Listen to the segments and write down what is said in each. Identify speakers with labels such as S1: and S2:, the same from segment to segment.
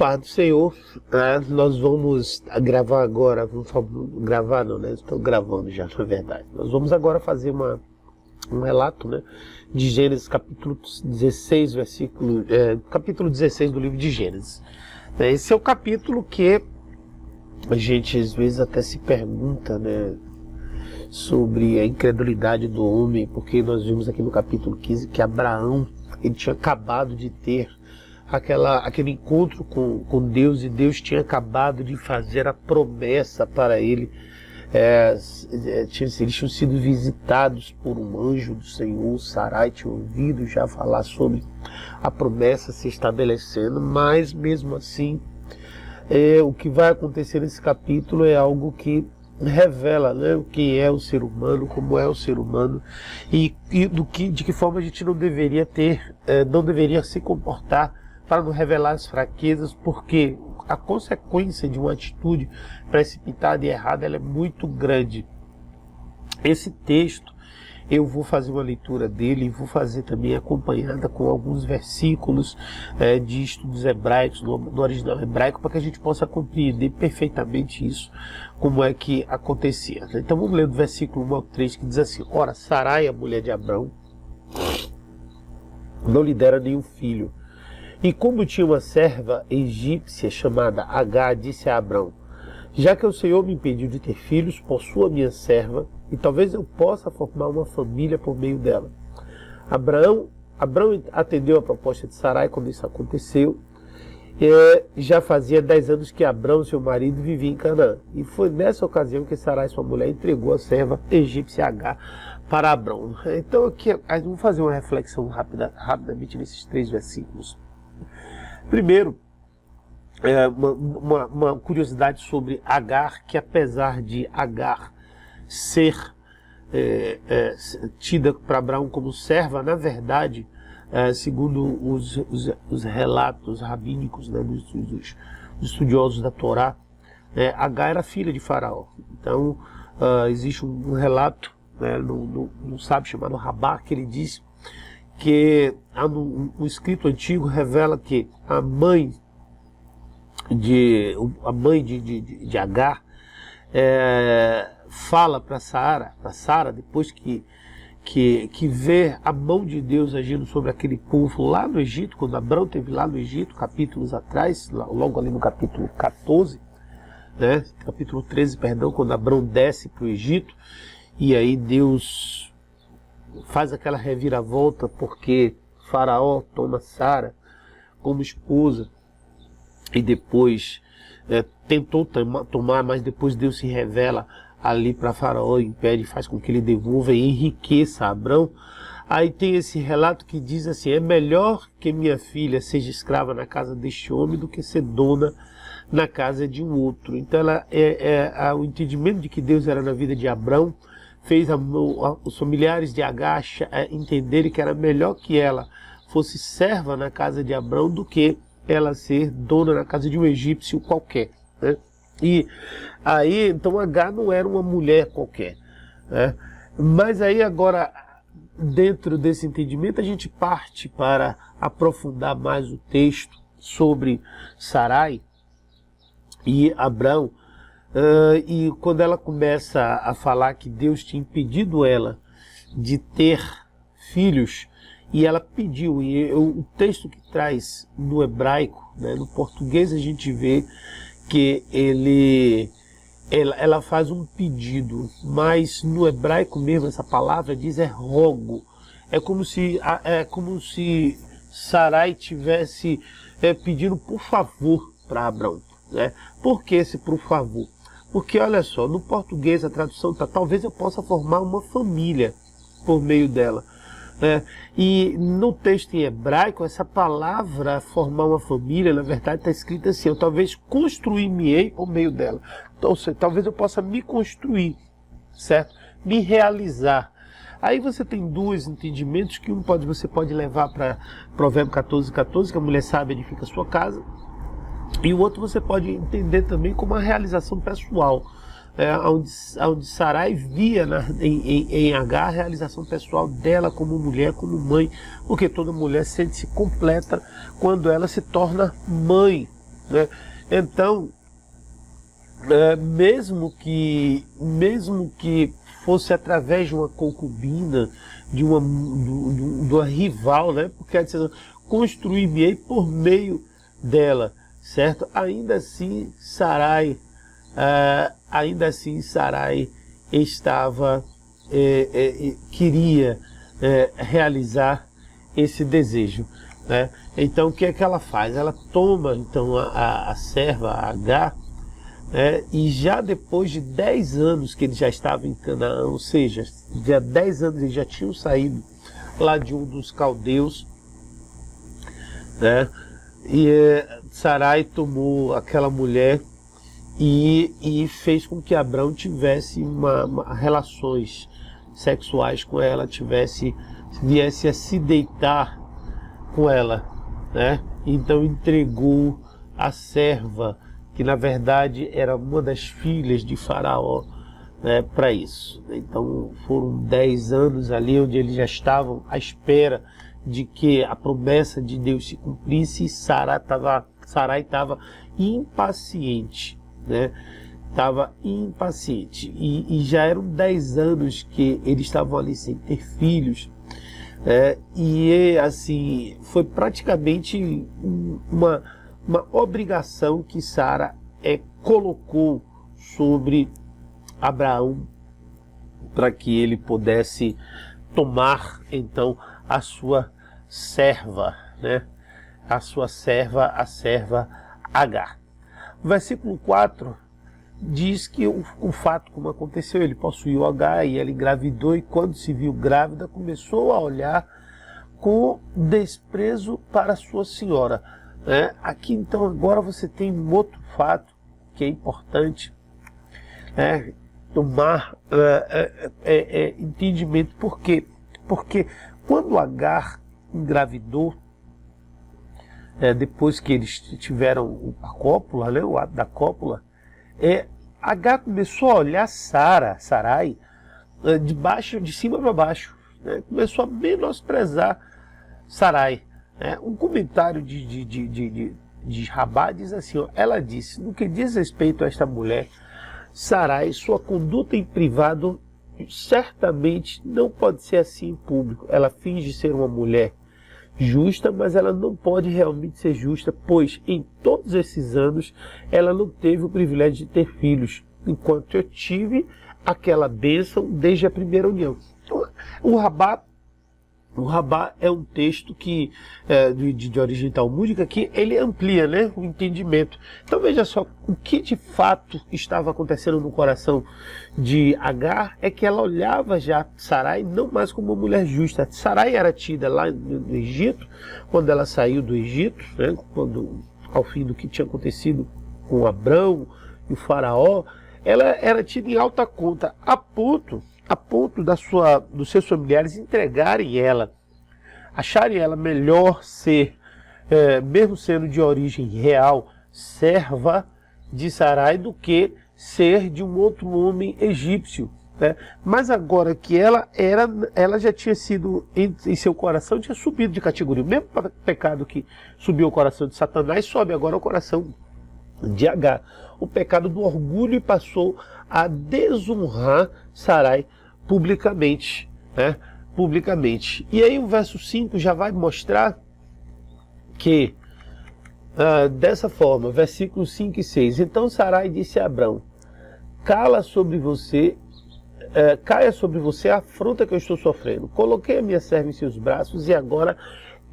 S1: paz do Senhor, né? Nós vamos gravar agora, gravar não, né? Estou gravando já, na verdade. Nós vamos agora fazer um relato, né, de Gênesis, capítulo 16, capítulo 16 do livro de Gênesis. Esse é o capítulo que a gente às vezes até se pergunta, né, sobre a incredulidade do homem, porque nós vimos aqui no capítulo 15 que Abraão, ele tinha acabado de ter aquele encontro com Deus, e Deus tinha acabado de fazer a promessa para ele. Eles tinham sido visitados por um anjo do Senhor. Sarai tinha ouvido já falar sobre a promessa se estabelecendo, mas mesmo assim o que vai acontecer nesse capítulo é algo que revela, né, o que é o ser humano, como é o ser humano, e de que forma a gente não deveria não deveria se comportar para não revelar as fraquezas, porque a consequência de uma atitude precipitada e errada, ela é muito grande. Esse texto, eu vou fazer uma leitura dele e vou fazer também acompanhada com alguns versículos de estudos hebraicos, no original hebraico, para que a gente possa compreender perfeitamente isso, como é que acontecia. Então vamos ler do versículo 1 ao 3, que diz assim: Ora, Sarai, a mulher de Abrão, não lhe dera nenhum filho. E como tinha uma serva egípcia chamada Agar, disse a Abrão: já que o Senhor me impediu de ter filhos, possua minha serva, e talvez eu possa formar uma família por meio dela. Abrão atendeu a proposta de Sarai quando isso aconteceu. Já fazia 10 anos que Abrão, seu marido, vivia em Canaã. E foi nessa ocasião que Sarai, sua mulher, entregou a serva egípcia Agar para Abrão. Então aqui vamos fazer uma reflexão rapidamente nesses 3 versículos. Primeiro, uma curiosidade sobre Agar, que apesar de Agar ser tida para Abraão como serva, na verdade, segundo os relatos rabínicos, né, dos estudiosos da Torá, Agar era filha de Faraó. Então, existe um relato, né, num sábio chamado Rabá, que ele diz que um escrito antigo revela que a mãe de Agar fala para Sara, depois que vê a mão de Deus agindo sobre aquele povo lá no Egito, quando Abrão esteve lá no Egito, capítulos atrás, logo ali no capítulo 14, né, capítulo 13, perdão, quando Abrão desce para o Egito, e aí Deus faz aquela reviravolta porque Faraó toma Sara como esposa, e depois tentou tomar, mas depois Deus se revela ali para Faraó, impede, faz com que ele devolva e enriqueça Abrão. Aí tem esse relato que diz assim: é melhor que minha filha seja escrava na casa deste homem do que ser dona na casa de um outro. Então o entendimento de que Deus era na vida de Abrão fez os familiares de Agar entenderem que era melhor que ela fosse serva na casa de Abrão do que ela ser dona na casa de um egípcio qualquer, né? E aí, então, Agar não era uma mulher qualquer, né? Mas aí agora, dentro desse entendimento, a gente parte para aprofundar mais o texto sobre Sarai e Abrão. E quando ela começa a falar que Deus tinha impedido ela de ter filhos, e ela pediu, e o texto que traz no hebraico, né, no português a gente vê que ela faz um pedido, mas no hebraico mesmo essa palavra diz rogo. É como se Sarai tivesse pedindo por favor para Abrão, né? Por que esse por favor? Porque olha só, no português a tradução está: talvez eu possa formar uma família por meio dela. E no texto em hebraico, essa palavra formar uma família, na verdade está escrita assim: eu talvez construir-me-ei por meio dela. Então, talvez eu possa me construir, certo? Me realizar. Aí você tem 2 entendimentos, que você pode levar para Provérbios 14:14, que a mulher sábia edifica a sua casa, e o outro você pode entender também como uma realização pessoal, onde Sarai via em Agar a realização pessoal dela como mulher, como mãe, porque toda mulher sente-se completa quando ela se torna mãe, né? Então, mesmo que fosse através de uma concubina, de uma rival, né? Porque ela disse, construir-me-ei por meio dela, certo? Ainda assim Sarai estava queria realizar esse desejo, né? Então o que é que ela faz? Ela toma então a serva Agar, e já depois de 10 anos que ele já estava em Canaã, ou seja, já 10 anos eles já tinham saído lá de um dos caldeus, né? E Sarai tomou aquela mulher e fez com que Abrão tivesse relações sexuais com ela, viesse a se deitar com ela, né? Então entregou a serva, que na verdade era uma das filhas de Faraó, né, para isso. Então foram 10 anos ali onde eles já estavam à espera de que a promessa de Deus se cumprisse, e Sarai estava impaciente, né? Estava impaciente, e já eram 10 anos que eles estavam ali sem ter filhos, e assim foi praticamente uma obrigação que Sara colocou sobre Abraão para que ele pudesse tomar então a sua serva, né? A serva Agar. O versículo 4 diz que o fato como aconteceu, ele possuiu Agar e ela engravidou, e quando se viu grávida começou a olhar com desprezo para sua senhora. Aqui então agora você tem um outro fato que é importante, tomar entendimento. Por quê? Porque quando Agar engravidou, depois que eles tiveram a cópula, né, o ato da cópula, Agar começou a olhar Sarai de cima para baixo, né? Começou a menosprezar Sarai. Um comentário de Rabá diz assim, ela disse: no que diz respeito a esta mulher, Sarai, sua conduta em privado certamente não pode ser assim em público. Ela finge ser uma mulher justa, mas ela não pode realmente ser justa, pois em todos esses anos ela não teve o privilégio de ter filhos, enquanto eu tive aquela bênção desde a primeira união. Então, o Rabá é um texto que de origem talmúdica, que ele amplia, né, o entendimento. Então veja só, o que de fato estava acontecendo no coração de Agar é que ela olhava já Sarai não mais como uma mulher justa. Sarai era tida lá no Egito, quando ela saiu do Egito, né, ao fim do que tinha acontecido com Abrão e o faraó, ela era tida em alta conta, a ponto dos seus familiares entregarem ela, acharem ela melhor ser, mesmo sendo de origem real, serva de Sarai, do que ser de um outro homem egípcio, né? Mas agora que ela já tinha sido, em seu coração, tinha subido de categoria. O mesmo pecado que subiu ao coração de Satanás, sobe agora ao coração de Agar. O pecado do orgulho, e passou a desonrar Sarai publicamente, né? Publicamente. E aí o verso 5 já vai mostrar que, dessa forma, versículos 5 e 6, então Sarai disse a Abrão: caia sobre você a afronta que eu estou sofrendo. Coloquei a minha serva em seus braços, e agora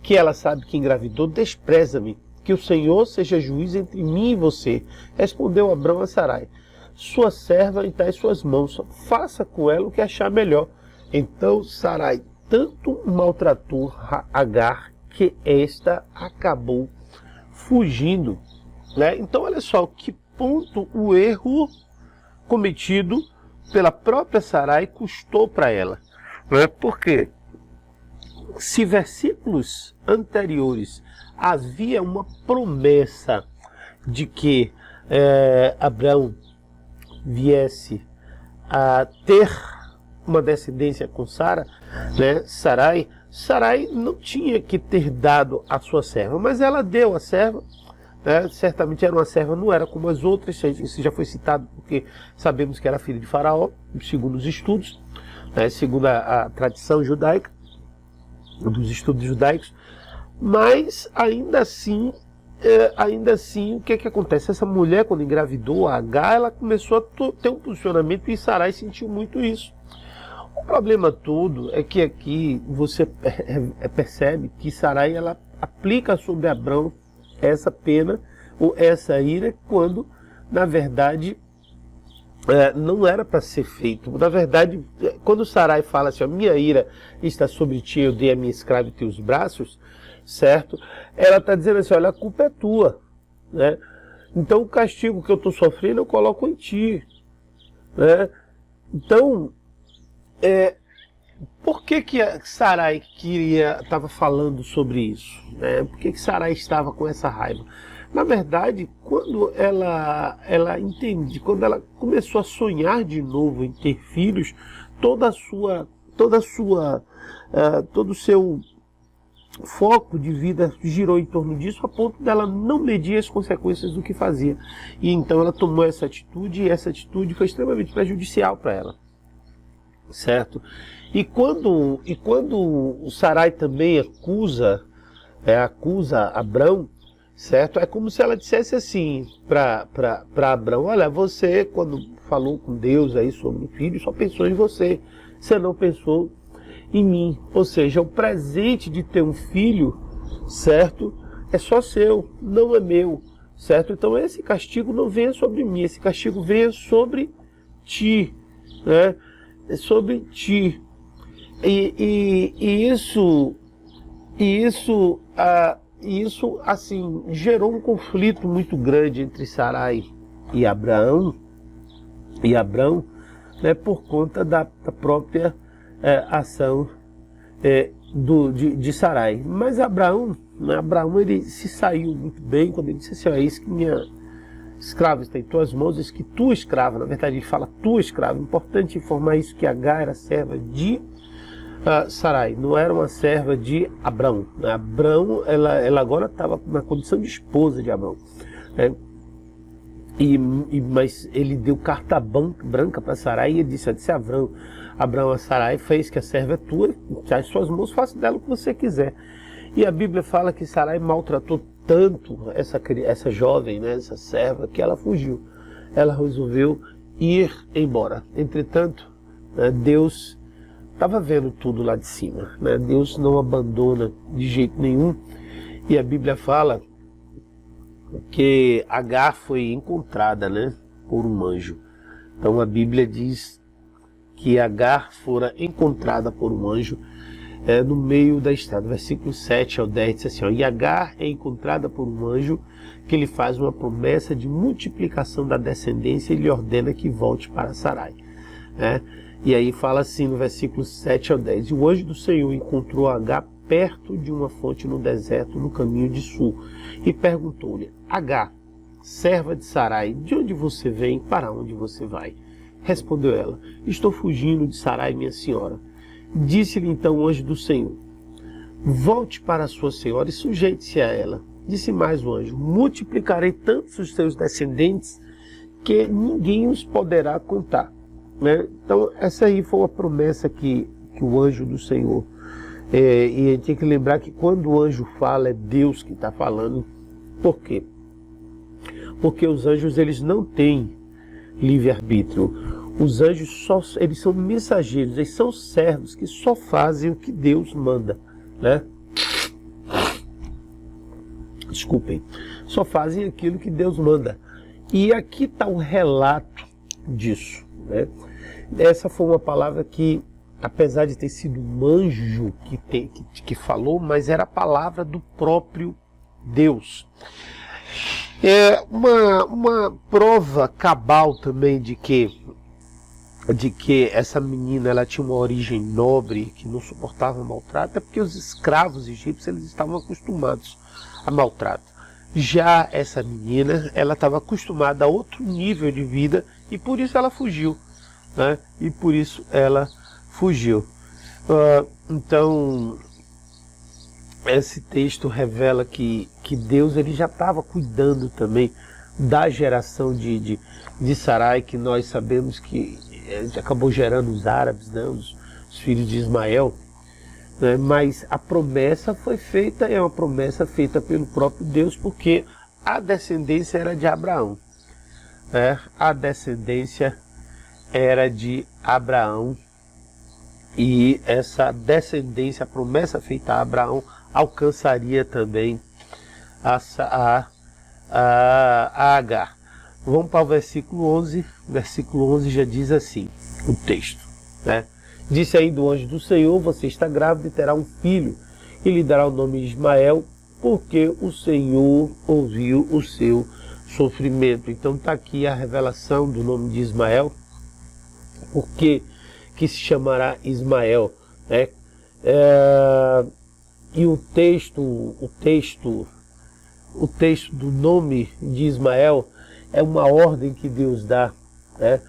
S1: que ela sabe que engravidou, despreza-me. Que o Senhor seja juiz entre mim e você. Respondeu Abrão a Sarai: sua serva está em suas mãos, faça com ela o que achar melhor. Então Sarai tanto maltratou Agar que esta acabou fugindo, né? Então olha só que ponto o erro cometido pela própria Sarai custou para ela, né? Porque se versículos anteriores havia uma promessa de que Abrão viesse a ter uma descendência com Sara, né? Sarai não tinha que ter dado a sua serva, mas ela deu a serva né? Certamente era uma serva, não era como as outras, isso já foi citado porque sabemos que era filha de Faraó, segundo os estudos, né? Segundo a tradição judaica, dos estudos judaicos, mas ainda assim, o que acontece? Essa mulher, quando engravidou a Agar, ela começou a ter um posicionamento e Sarai sentiu muito isso. O problema todo é que aqui você percebe que Sarai, ela aplica sobre Abrão essa pena ou essa ira quando, na verdade, não era para ser feito. Na verdade, quando Sarai fala assim, minha ira está sobre ti, eu dei a minha escrava em teus braços, certo? Ela está dizendo assim, olha, a culpa é tua, né? Então o castigo que eu estou sofrendo eu coloco em ti, né? Então, por que Sarai estava falando sobre isso, né? Por que Sarai estava com essa raiva? Na verdade, quando ela entende, quando ela começou a sonhar de novo em ter filhos, todo o seu foco de vida girou em torno disso, a ponto dela não medir as consequências do que fazia. E então ela tomou essa atitude, e essa atitude foi extremamente prejudicial para ela, certo? E quando o Sarai também acusa Abrão, certo? É como se ela dissesse assim para Abrão, olha, você quando falou com Deus aí sobre o filho, só pensou em você não pensou em mim. Ou seja, o presente de ter um filho, certo? É só seu, não é meu, certo? Então esse castigo não venha sobre mim, esse castigo venha sobre ti, né? É sobre ti. E isso assim gerou um conflito muito grande entre Sarai e Abrão, né, por conta da própria ação de Sarai. Mas Abraão, ele se saiu muito bem quando ele disse assim, eis que minha escrava está em tuas mãos, eis que tua escrava, na verdade ele fala tua escrava. Importante informar isso, que Agar era serva de Sarai, não era uma serva de Abrão. Abrão, ela agora estava na condição de esposa de Abrão, né? Mas ele deu carta branca para Sarai e ele disse Abrão a Sarai, fez que a serva é tua, está em suas mãos, faça dela o que você quiser. E a Bíblia fala que Sarai maltratou tanto essa jovem, né, essa serva, que ela fugiu. Ela resolveu ir embora. Entretanto, Deus estava vendo tudo lá de cima, né? Deus não abandona de jeito nenhum. E a Bíblia fala que Agar foi encontrada, né, por um anjo. Então a Bíblia diz que Agar fora encontrada por um anjo no meio da estrada. Versículo 7 ao 10 diz assim, e Agar é encontrada por um anjo que lhe faz uma promessa de multiplicação da descendência e lhe ordena que volte para Sarai, né? E aí fala assim no versículo 7 ao 10, e o anjo do Senhor encontrou Agar perto de uma fonte no deserto, no caminho de sul, e perguntou-lhe, Agar, serva de Sarai, de onde você vem, para onde você vai? Respondeu ela, estou fugindo de Sarai, minha senhora. Disse-lhe então o anjo do Senhor, volte para a sua senhora e sujeite-se a ela. Disse mais o anjo, multiplicarei tantos os seus descendentes que ninguém os poderá contar. Né? Então essa aí foi uma promessa que o anjo do Senhor, e a gente tem que lembrar que quando o anjo fala, é Deus que está falando. Por quê? Porque os anjos, eles não têm livre-arbítrio. Os anjos eles são mensageiros, eles são servos que só fazem o que Deus manda, né? Desculpem, só fazem aquilo que Deus manda. E aqui está o relato disso, né? Essa foi uma palavra que, apesar de ter sido um anjo que falou, mas era a palavra do próprio Deus. É uma prova cabal também de que essa menina, ela tinha uma origem nobre, que não suportava maltrato, é porque os escravos egípcios, eles estavam acostumados a maltrato. Já essa menina, ela estava acostumada a outro nível de vida e por isso ela fugiu, né? E por isso ela fugiu. Então, esse texto revela que Deus ele já estava cuidando também da geração de Sarai, que nós sabemos que acabou gerando os árabes, né, os filhos de Ismael, né, mas a promessa foi feita, é uma promessa feita pelo próprio Deus, porque a descendência era de Abraão, né, a descendência era de Abraão, e essa descendência, a promessa feita a Abraão, alcançaria também a Agar. Vamos para o versículo 11. O versículo 11 já diz assim, o texto, né? Disse ainda o anjo do Senhor: você está grávida e terá um filho, e lhe dará o nome de Ismael, porque o Senhor ouviu o seu sofrimento. Então está aqui a revelação do nome de Ismael, porque que se chamará Ismael, né? E o texto do nome de Ismael é uma ordem que Deus dá, né?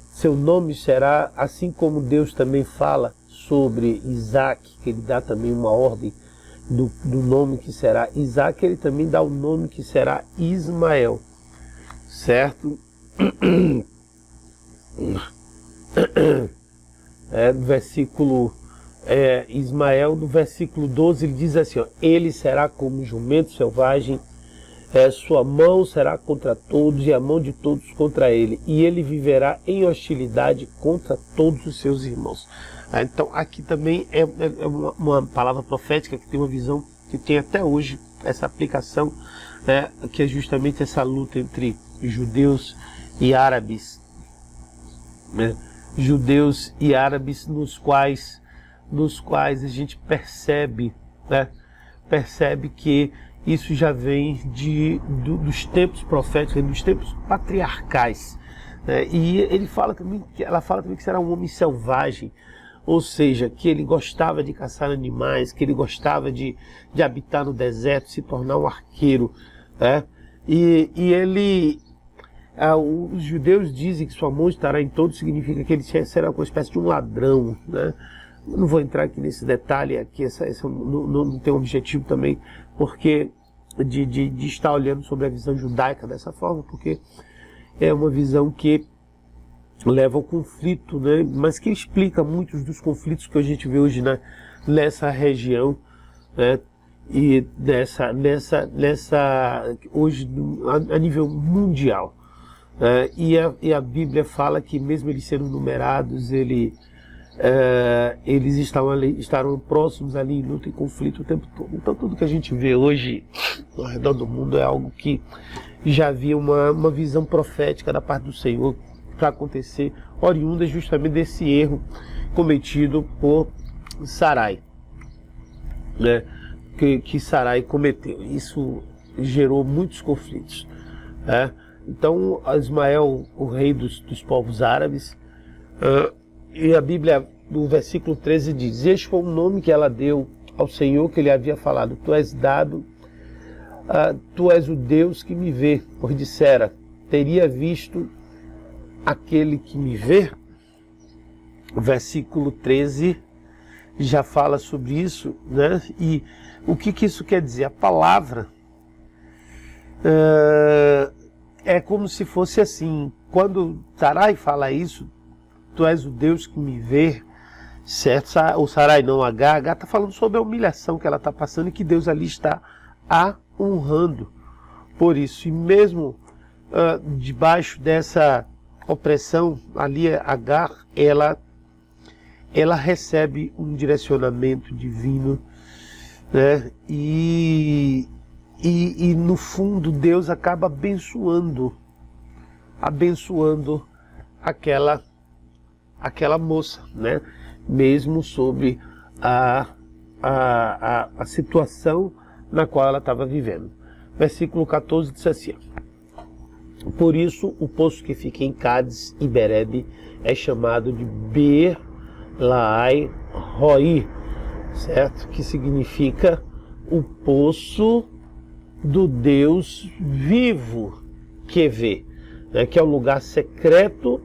S1: Seu nome será, assim como Deus também fala sobre Isaac, que ele dá também uma ordem do nome que será Isaac, ele também dá o nome que será Ismael, certo? No versículo Ismael, no versículo 12, ele diz assim, ó, ele será como um jumento selvagem, sua mão será contra todos e a mão de todos contra ele, e ele viverá em hostilidade contra todos os seus irmãos. Então aqui também é uma palavra profética que tem uma visão que tem até hoje essa aplicação, né, que é justamente essa luta entre judeus e árabes, né? Judeus e árabes nos quais a gente percebe, né, percebe que isso já vem dos tempos proféticos, dos tempos patriarcais, né? E ela fala também que será um homem selvagem, ou seja, que ele gostava de caçar animais, que ele gostava de habitar no deserto, se tornar um arqueiro, né? E ele... os judeus dizem que sua mão estará em todo, significa que ele será uma espécie de um ladrão, né? Não vou entrar aqui nesse detalhe, aqui não tem um objetivo também, porque de estar olhando sobre a visão judaica dessa forma, porque é uma visão que leva ao conflito, né? Mas que explica muitos dos conflitos que a gente vê hoje nessa região, né? E hoje a nível mundial. E a Bíblia fala que mesmo eles sendo numerados, eles estarão próximos ali em luta e conflito o tempo todo. Então tudo que a gente vê hoje ao redor do mundo é algo que já havia uma visão profética da parte do Senhor para acontecer, oriunda justamente desse erro cometido por Sarai, né? Que Sarai cometeu. Isso gerou muitos conflitos, né? Então, Ismael, o rei dos povos árabes, e a Bíblia, no versículo 13, diz: este foi o nome que ela deu ao Senhor que ele havia falado, tu és o Deus que me vê, pois dissera, teria visto aquele que me vê. O versículo 13 já fala sobre isso, né? E o que isso quer dizer? A palavra é como se fosse assim, quando Sarai fala isso, tu és o Deus que me vê, certo? Ou Sarai não, Agar está falando sobre a humilhação que ela está passando e que Deus ali está a honrando por isso. E mesmo debaixo dessa opressão, ali Agar, ela recebe um direcionamento divino, né? E no fundo Deus acaba abençoando aquela moça, né? Mesmo sobre a situação na qual ela estava vivendo. Versículo 14 diz assim: por isso o poço que fica em Cádiz e Berebe é chamado de Beer Lahai Roi, certo? Que significa o poço do Deus vivo que vê, né? Que é o lugar secreto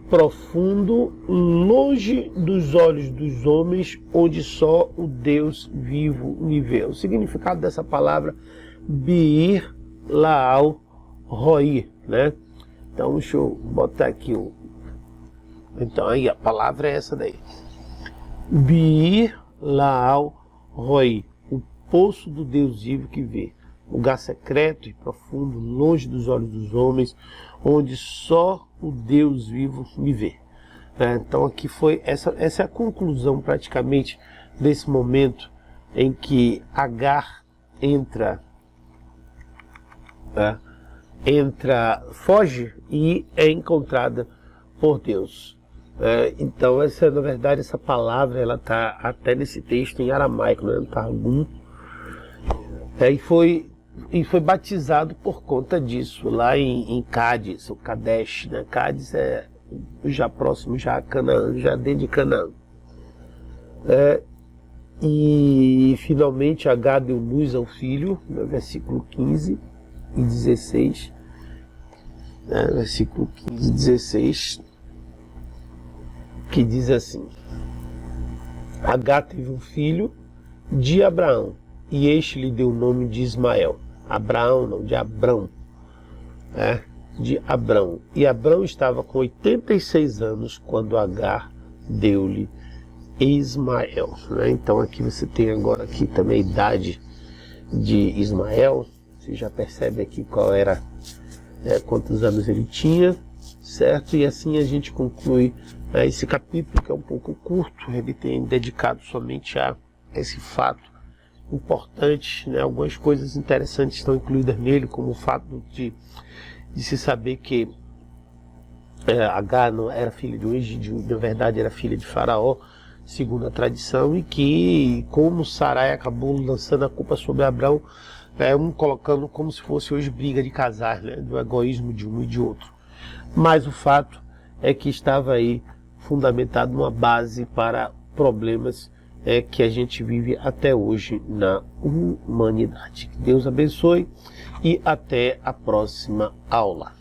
S1: profundo, longe dos olhos dos homens, onde só o Deus vivo me vê. O significado dessa palavra, Beir Laal Roi, né? Então, deixa eu botar aqui o... Então, aí a palavra é essa daí. Beir Laal Roi, o poço do Deus vivo que vê. Lugar secreto e profundo, longe dos olhos dos homens, onde só o Deus vivo me vê. Então aqui foi, essa é a conclusão praticamente desse momento em que Agar foge e é encontrada por Deus. Então essa, na verdade, essa palavra ela está até nesse texto em aramaico, né, no Targum, e foi batizado por conta disso, lá em Cádiz, o Kadesh, né? Cádiz é já próximo, já a Canaã, já dentro de Canaã. E finalmente Agar deu luz ao filho, no versículo 15 e 16. Versículo 15 e 16, que diz assim: Agar teve um filho de Abraão, e este lhe deu o nome de Ismael. Abraão, não, de Abrão. De Abrão. E Abrão estava com 86 anos quando Agar deu-lhe Ismael. Então aqui você tem agora aqui também a idade de Ismael. Você já percebe aqui qual era, quantos anos ele tinha, certo? E assim a gente conclui esse capítulo, que é um pouco curto. Ele tem dedicado somente a esse fato importante, né? Algumas coisas interessantes estão incluídas nele, como o fato de se saber que Agar não era filha de um egípcio, na verdade era filha de Faraó, segundo a tradição, e que como Sarai acabou lançando a culpa sobre Abraão, colocando como se fosse hoje briga de casais, né? Do egoísmo de um e de outro. Mas o fato é que estava aí fundamentado uma base para problemas que a gente vive até hoje na humanidade. Que Deus abençoe e até a próxima aula.